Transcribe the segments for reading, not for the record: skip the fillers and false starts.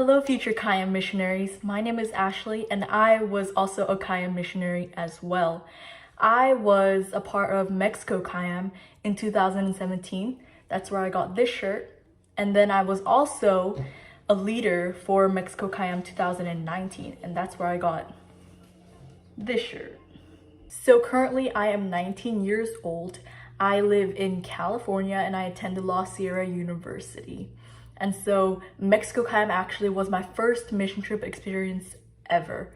Hello, future KAYAMM missionaries. My name is Ashley, and I was also a KAYAMM missionary as well. I was a part of Mexico KAYAMM in 2017. That's where I got this shirt. And then I was also a leader for Mexico KAYAMM 2019, and that's where I got this shirt. So currently I am 19 years old. I live in California and I attended La Sierra University. And so Mexico KAYAMM actually was my first mission trip experience ever.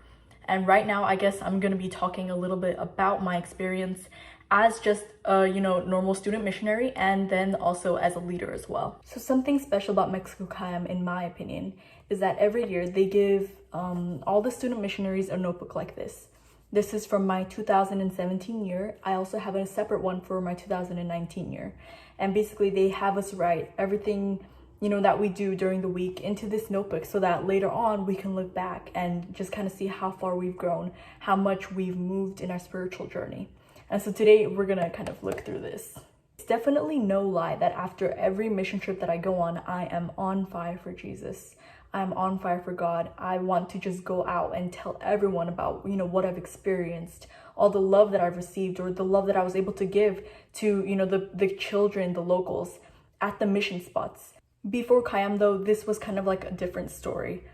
And right now, I guess I'm gonna be talking a little bit about my experience as just a, normal student missionary, and then also as a leader as well. So something special about Mexico KAYAMM, in my opinion, is that every year they give all the student missionaries a notebook like this. This is from my 2017 year. I also have a separate one for my 2019 year. And basically they have us write everything that we do during the week into this notebook so that later on we can look back and just kind of see how far we've grown, how much we've moved in our spiritual journey. And so today we're gonna kind of look through this. It's definitely no lie that after every mission trip that I go on, I am on fire for Jesus. I'm on fire for God. I want to just go out and tell everyone about, what I've experienced, all the love that I've received, or the love that I was able to give to, the children, the locals at the mission spots. Before KAYAMM though, this was kind of like a different story.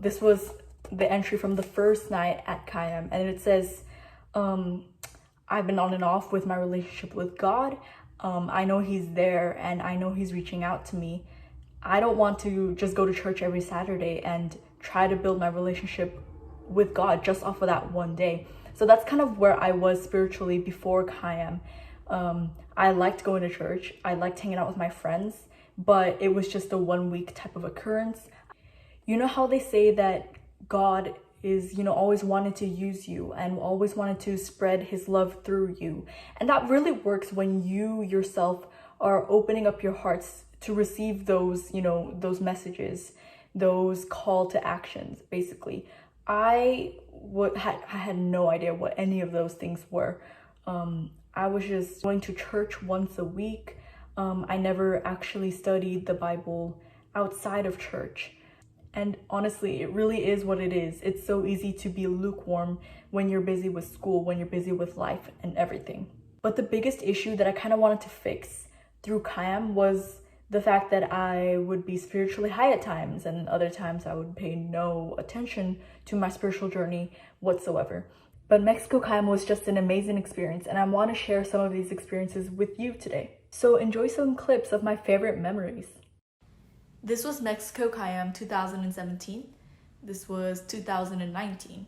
This was the entry from the first night at KAYAMM, and it says, I've been on and off with my relationship with God. I know he's there and I know he's reaching out to me. I don't want to just go to church every Saturday and try to build my relationship with God just off of that one day. So that's kind of where I was spiritually before KAYAMM. I liked going to church. I liked hanging out with my friends, but it was just a 1 week type of occurrence. You know how they say that God is, always wanted to use you and always wanted to spread his love through you. And that really works when you yourself are opening up your hearts to receive those, those messages, those call to actions, basically. I had no idea what any of those things were. I was just going to church once a week. I never actually studied the Bible outside of church. And honestly, it really is what it is. It's so easy to be lukewarm when you're busy with school, when you're busy with life and everything. But the biggest issue that I kind of wanted to fix through KAYAMM was the fact that I would be spiritually high at times, and other times I would pay no attention to my spiritual journey whatsoever. But Mexico KAYAMM was just an amazing experience, and I want to share some of these experiences with you today. So enjoy some clips of my favorite memories. This was Mexico KAYAMM 2017. This was 2019.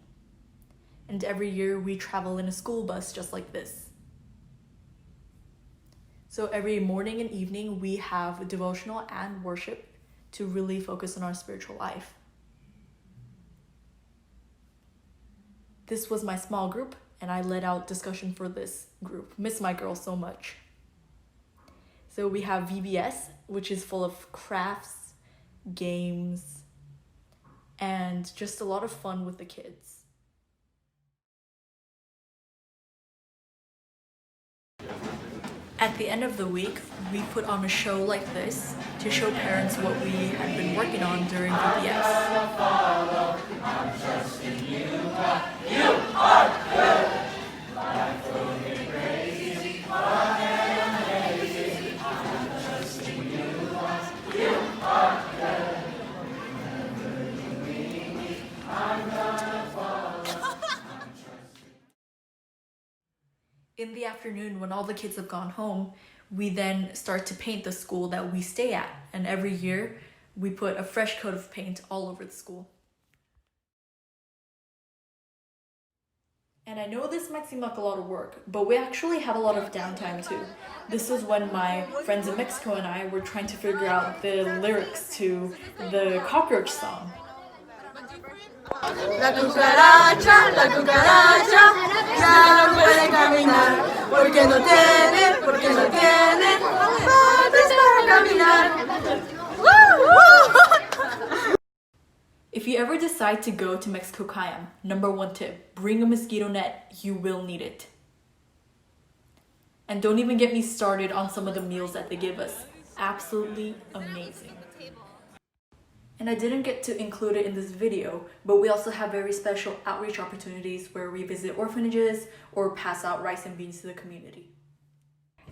And every year we travel in a school bus just like this. So every morning and evening we have devotional and worship to really focus on our spiritual life. This was my small group, and I led out discussion for this group. Miss my girl so much. So we have VBS, which is full of crafts, games, and just a lot of fun with the kids. At the end of the week, we put on a show like this to show parents what we had been working on during VBS. In the afternoon, when all the kids have gone home, we then start to paint the school that we stay at. And every year, we put a fresh coat of paint all over the school. And I know this might seem like a lot of work, but we actually have a lot of downtime too. This is when my friends in Mexico and I were trying to figure out the lyrics to the cockroach song. La cucaracha, ya no puede caminar, porque no tiene patas para caminar. If you ever decide to go to Mexico KAYAMM, number 1 tip, bring a mosquito net, you will need it. And don't even get me started on some of the meals that they give us. Absolutely amazing. And I didn't get to include it in this video, but we also have very special outreach opportunities where we visit orphanages or pass out rice and beans to the community.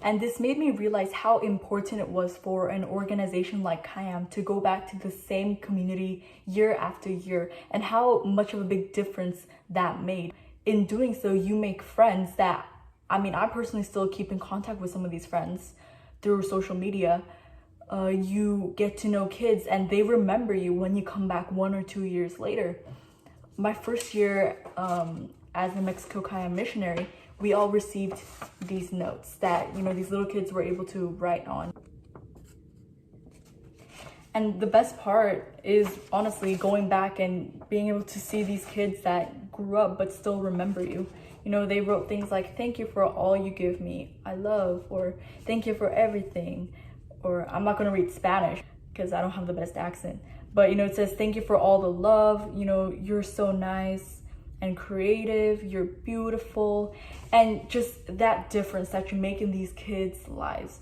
And this made me realize how important it was for an organization like KAYAMM to go back to the same community year after year, and how much of a big difference that made. In doing so, you make friends that, I personally still keep in contact with some of these friends through social media. You get to know kids and they remember you when you come back 1 or 2 years later. My first year as a Mexico KAYAMM missionary, we all received these notes that, these little kids were able to write on. And the best part is honestly going back and being able to see these kids that grew up but still remember you. They wrote things like, "Thank you for all you give me, I love," or "Thank you for everything." Or I'm not gonna read Spanish because I don't have the best accent. But it says, "Thank you for all the love, you're so nice and creative, you're beautiful." And just that difference that you make in these kids' lives,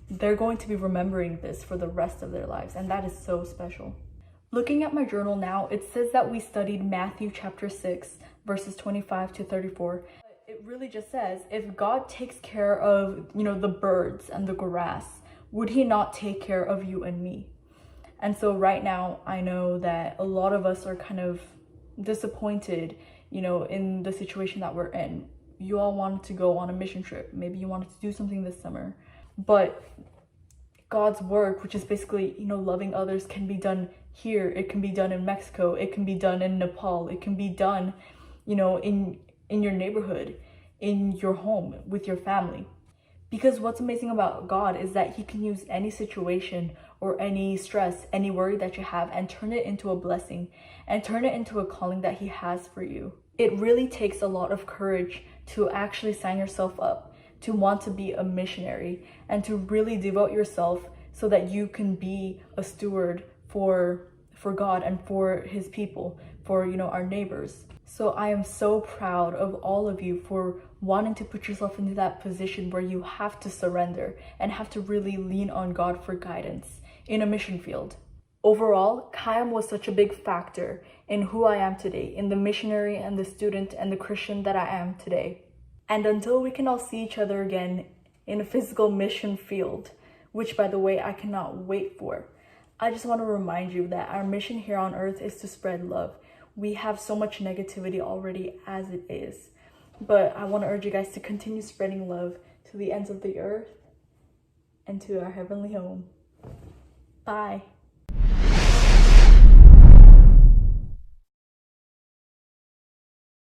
they're going to be remembering this for the rest of their lives, and that is so special. Looking at my journal now, it says that we studied Matthew chapter 6, verses 25 to 34. It really just says, if God takes care of, the birds and the grass, would he not take care of you and me? And so right now, I know that a lot of us are kind of disappointed, in the situation that we're in. You all wanted to go on a mission trip. Maybe you wanted to do something this summer. But God's work, which is basically, loving others, can be done here. It can be done in Mexico. It can be done in Nepal. It can be done, in your neighborhood, in your home, with your family. Because what's amazing about God is that he can use any situation or any stress, any worry that you have, and turn it into a blessing and turn it into a calling that he has for you. It really takes a lot of courage to actually sign yourself up, to want to be a missionary, and to really devote yourself so that you can be a steward for God and for his people, for, our neighbors. So I am so proud of all of you for wanting to put yourself into that position where you have to surrender and have to really lean on God for guidance in a mission field. Overall, KAYAMM was such a big factor in who I am today, in the missionary and the student and the Christian that I am today. And until we can all see each other again in a physical mission field, which by the way, I cannot wait for, I just want to remind you that our mission here on earth is to spread love. We have so much negativity already as it is. But I want to urge you guys to continue spreading love to the ends of the earth and to our heavenly home. Bye.